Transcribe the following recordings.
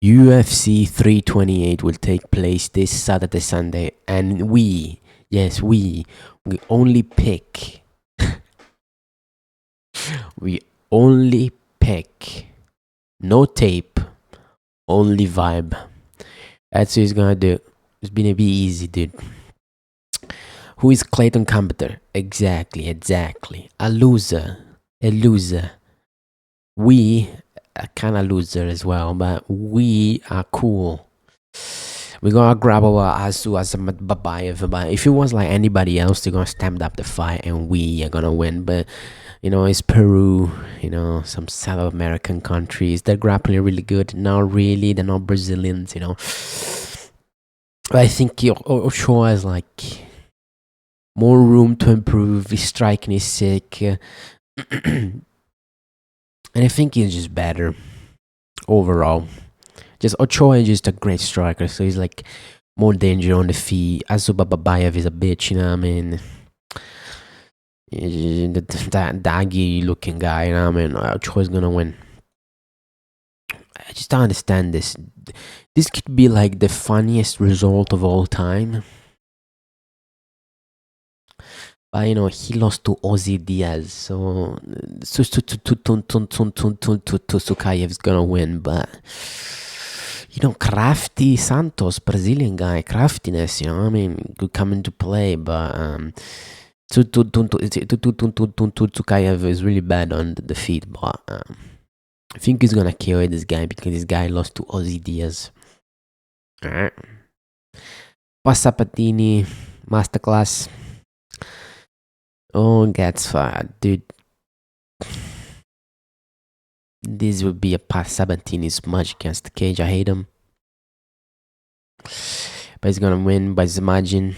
UFC 328 will take place this Saturday, Sunday, and we only pick, we only pick, no tape, only vibe. That's what he's gonna do. It's gonna be easy, dude. Who is Clayton Compter? Exactly. A loser. We are kind of loser as well, but we are cool. We're gonna grab our Asu Azamat Babayev, but if it was like anybody else, they're gonna stamp up the fight and we are gonna win. But it's Peru, some South American countries. They're grappling really good. Not really, they're not Brazilians, But I think Ochoa has like more room to improve. His striking is sick. And I think he's just better overall. Just Ochoa is just a great striker, so he's like more danger on the feet. Azuba Babayev is a bitch, you know what I mean? That daggy looking guy, you know what I mean? Ochoa's gonna win. I just don't understand this. This could be like the funniest result of all time. But he lost to Ozzy Diaz, so Sukaev's gonna win. But crafty Santos, Brazilian guy, craftiness, I mean, could come into play. But Sukaev is really bad on the feet. But I think he's gonna kill this guy because this guy lost to Ozzy Diaz. Passapatini masterclass. Oh, gets fired, dude. This would be a Passapatini's match against the cage. I hate him. But he's gonna win by Zamajin.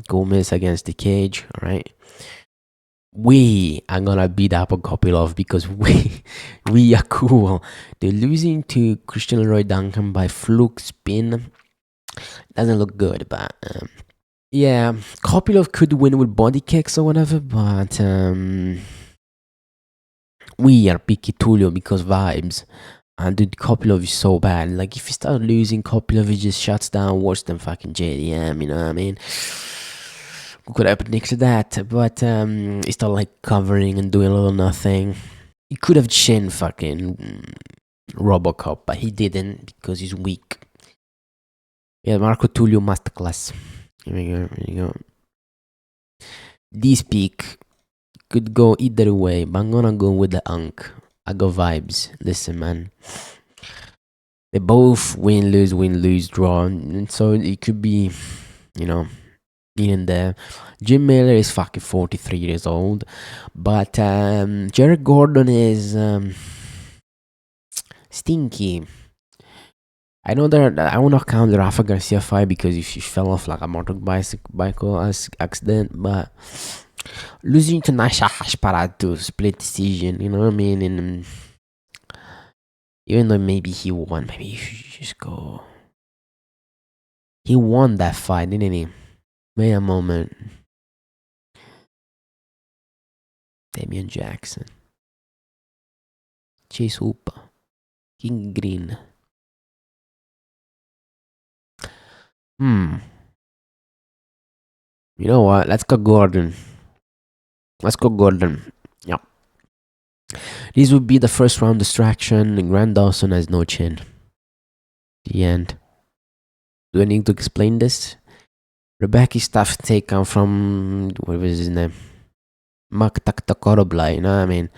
Gomez against the cage, alright? We are gonna beat up on Kopilov because we are cool. They're losing to Christian Roy Duncan by fluke spin. Doesn't look good, but yeah, Kopilov could win with body kicks or whatever, but we are picky Tulio because vibes. And dude, Kopilov is so bad. Like, if you start losing, Kopilov, he just shuts down worse than fucking JDM, you know what I mean? Who could happen next to that? But he started like covering and doing a little nothing. He could have chin fucking Robocop, but he didn't because he's weak. Yeah, Marco Tullio masterclass. Here we go. This pick could go either way, but I'm gonna go with the Unk. I got vibes. Listen, man. They both win, lose, draw. And so it could be, in there. Jim Miller is fucking 43 years old. But Jared Gordon is stinky. I know that I will not count the Rafa Garcia fight because if she fell off like a motorbike accident, but losing to Nasha Hashparatu split decision, you know what I mean? And even though maybe he won, maybe you should just go. He won that fight, didn't he? Wait a moment. Damian Jackson, Chase Hooper, King Green. You know what? Let's go Gordon. Yeah. This would be the first round distraction. Grant Dawson has no chin. The end. Do I need to explain this? Rebecca stuff taken from, what was his name? Mark Taktakorobla, you know what I mean?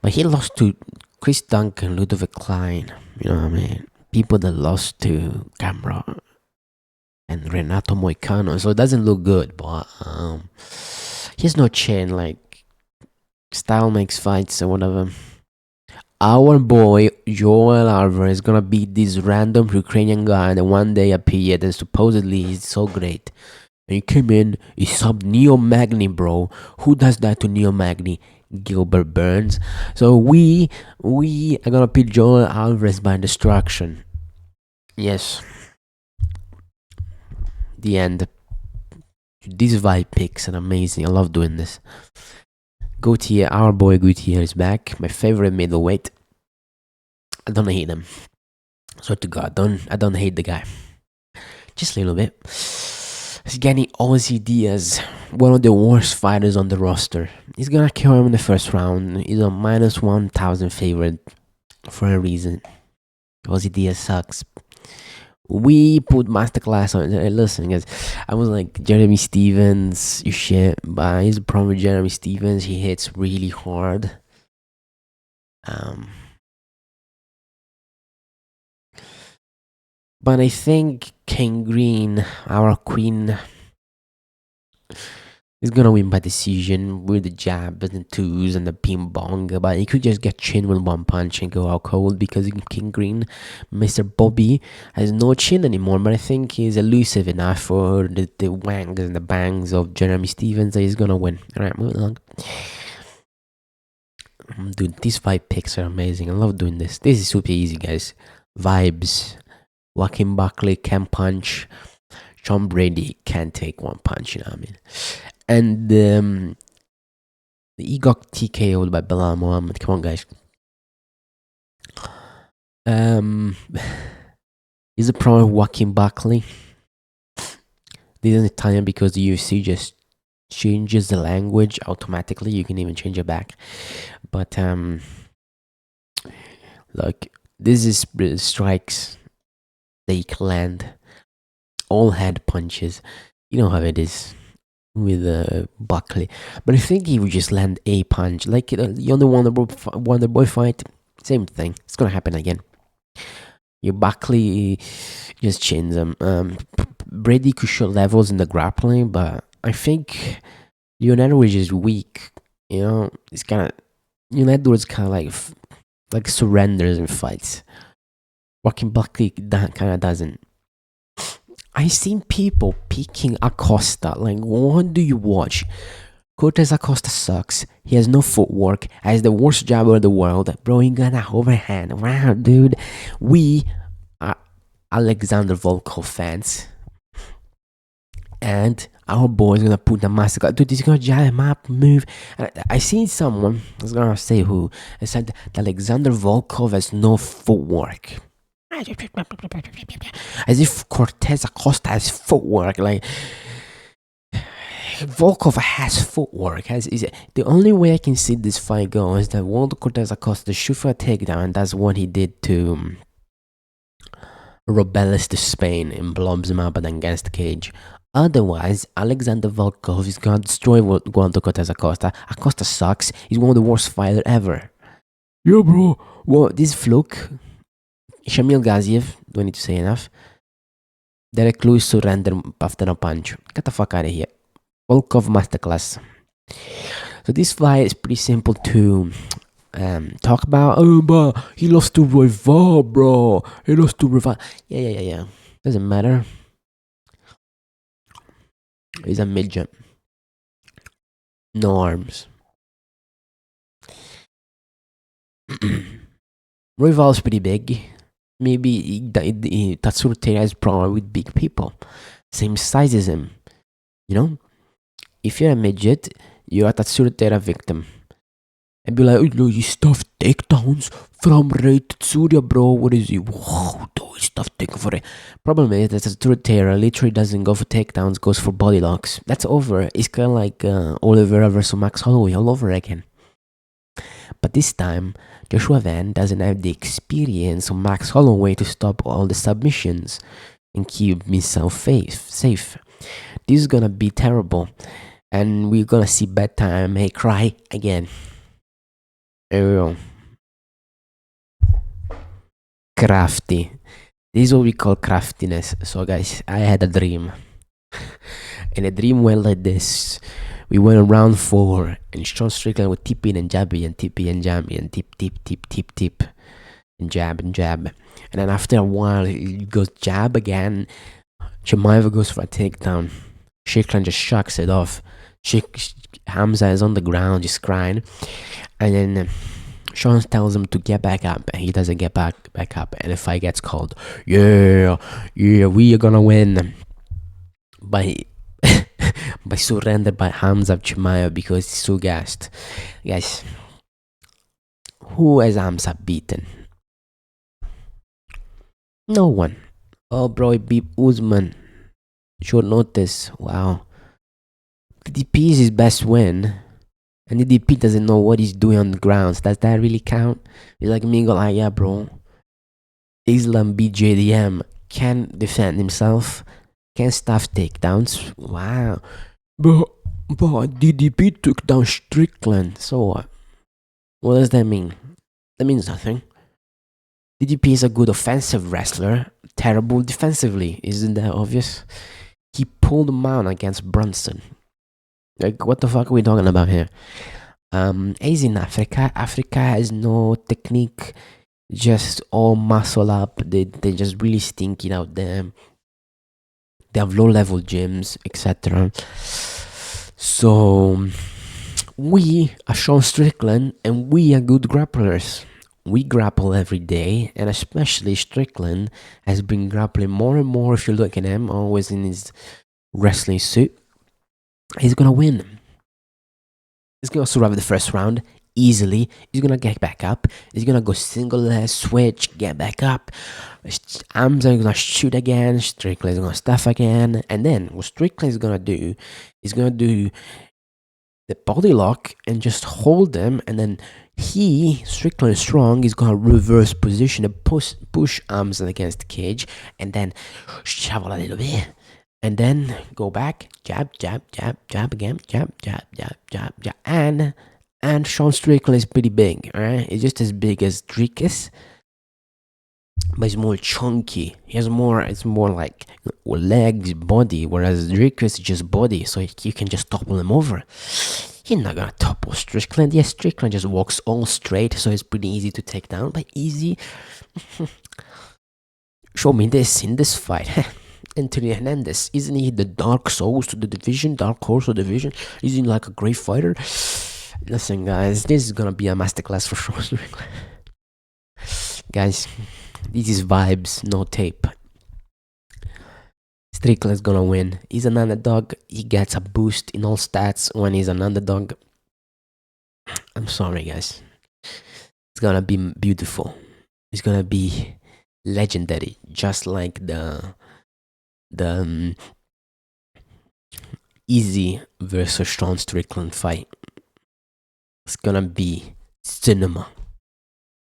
But he lost to Chris Duncan, Ludovic Klein, you know what I mean? People that lost to Camera and Renato Moicano, so it doesn't look good, but he has no chin, like, style makes fights or whatever. Our boy Joel Alvarez is gonna beat this random Ukrainian guy that one day appeared and supposedly he's so great. And he came in, he subbed Neo Magni, bro. Who does that to Neo Magni? Gilbert Burns. So we are gonna beat Joel Alvarez by destruction. Yes. The end. These vibe picks are amazing. I love doing this. Gautier, our boy Gautier is back. My favorite middleweight. I don't hate him. So to God, I don't hate the guy, just a little bit. He's getting Ozzy Diaz, one of the worst fighters on the roster. He's gonna kill him in the first round. He's a minus 1,000 favorite for a reason. Ozzy Diaz sucks. We put masterclass on. Listen, guys, I was like, Jeremy Stevens, you shit. But here's the problem with Jeremy Stevens. He hits really hard. But I think King Green, our queen, is gonna win by decision with the jab and the twos and the ping pong. But he could just get chin with one punch and go out cold because King Green, Mr. Bobby, has no chin anymore. But I think he's elusive enough for the wangs and the bangs of Jeremy Stevens that he's gonna win. Alright, move along. Dude, these 5 picks are amazing. I love doing this. This is super easy, guys. Vibes. Joaquin Buckley can punch. Tom Brady can't take one punch, you know what I mean? And he got TKO'd by Bilal Muhammad. Come on, guys. He's a pro Joaquin Buckley. This is Italian because the UFC just changes the language automatically. You can even change it back. But like, this is strikes they land, all head punches. You know how it is with Buckley. But I think he would just land a punch. Like you on the Wonderboy fight, same thing. It's gonna happen again. Your Buckley just chins him. Brady could show levels in the grappling, but I think Leonardo is just weak. You know, it's kind of Leonardo is kind of like surrenders in fights. Joaquin Buckley kind of doesn't. I've seen people picking Acosta. Like, what do you watch? Cortez Acosta sucks. He has no footwork. Has the worst jabber in the world. Bro, he got an overhand. Wow, dude. We are Alexander Volkov fans. And our boy's gonna put the massacre. Dude, he's gonna jab him up, move. I seen someone, I was gonna say who, said that Alexander Volkov has no footwork. As if Cortez Acosta has footwork. Like, Volkov has footwork. The only way I can see this fight go is that Waldo Cortez Acosta shoot for a takedown, and that's what he did to Robeles to Spain and blobs him up and then against the cage. Otherwise, Alexander Volkov is gonna destroy Waldo Cortez Acosta. Acosta sucks. He's one of the worst fighters ever. Yeah, bro. Well, this fluke. Shamil Gaziev, don't need to say enough. Derek Lewis surrendered after a punch. Get the fuck out of here. Volkov masterclass. So this fight is pretty simple to talk about. Oh, but he lost to Royval, bro. He lost to Royval. Yeah. Doesn't matter. He's a midget. No arms. Royval's pretty big. Maybe Tatsuro Teira is probably with big people. Same size as him. You know? If you're a midget, you're a Tatsuro Teira victim. And be like, oh, you stuffed takedowns from Ray Tatsuya, bro. What is he? Whoa, dude, he stuffed takedown for it. Problem is that Tatsuro Teira literally doesn't go for takedowns, goes for body locks. That's over. It's kind of like Oliveira versus Max Holloway all over again. But this time, Joshua Van doesn't have the experience of Max Holloway to stop all the submissions and keep himself safe. This is gonna be terrible. And we're gonna see bedtime may cry again. There we go. Crafty. This is what we call craftiness. So guys, I had a dream. And the dream went like this. We went on round 4 and Sean Strickland would tip in and jab and tip and jab and tip and jab. And then after a while he goes jab again. Chimaev goes for a takedown. Strickland just shucks it off. Hamza is on the ground just crying. And then Sean tells him to get back up, and he doesn't get back up, and the fight gets called. Yeah, we are gonna win by surrender by Hamza Chimaev because he's so gassed. Guys, who has Hamza beaten? No one. Oh, bro, he beat Usman. Short notice. Wow. DDP is his best win. And DDP doesn't know what he's doing on the grounds. Does that really count? It's like me go like, yeah, bro. Islam beat JDM. Can defend himself. Can stuff takedowns. Wow. But DDP took down Strickland. So what? What does that mean? That means nothing. DDP is a good offensive wrestler. Terrible defensively. Isn't that obvious? He pulled him out against Brunson. Like, what the fuck are we talking about here? He's in Africa. Africa has no technique, just all muscle up. They just really stinking out there. They have low level gyms, etc. So we are Sean Strickland, and we are good grapplers. We grapple every day, and especially Strickland has been grappling more and more. If you look at him, always in his wrestling suit, he's gonna win. He's gonna survive the first round easily. He's gonna get back up. He's gonna go single leg switch, get back up. Arms are gonna shoot again. Strickland's gonna stuff again, and then what Strickland's gonna do is gonna do the body lock and just hold them, and then Strickland is strong, he's gonna reverse position and push arms against the cage, and then shovel a little bit, and then go back, jab, jab, jab, jab again, jab, jab, jab, jab, jab, and Sean Strickland is pretty big, alright? It's just as big as Dricus, but it's more chunky. It's more like legs, body, whereas Dricus is just body, so you can just topple him over. You're not gonna topple Strickland. Yes, Strickland just walks all straight, so it's pretty easy to take down. But easy. Show me this in this fight. Anthony Hernandez, isn't he the dark souls to the division, dark horse of the division? Isn't he like a great fighter? Listen, guys, this is gonna be a masterclass for Sean Strickland. Guys, this is vibes, no tape. Strickland's gonna win. He's an underdog. He gets a boost in all stats when he's an underdog. I'm sorry, guys. It's gonna be beautiful. It's gonna be legendary, just like the Easy versus Sean Strickland fight. It's gonna be cinema.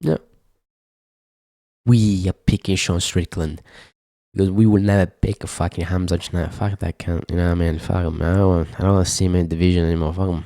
No, we are picking Sean Strickland. Because we will never pick a fucking Hamza Chimaev. Fuck that cunt. You know what I mean? Fuck him. I don't want to see him in division anymore. Fuck him.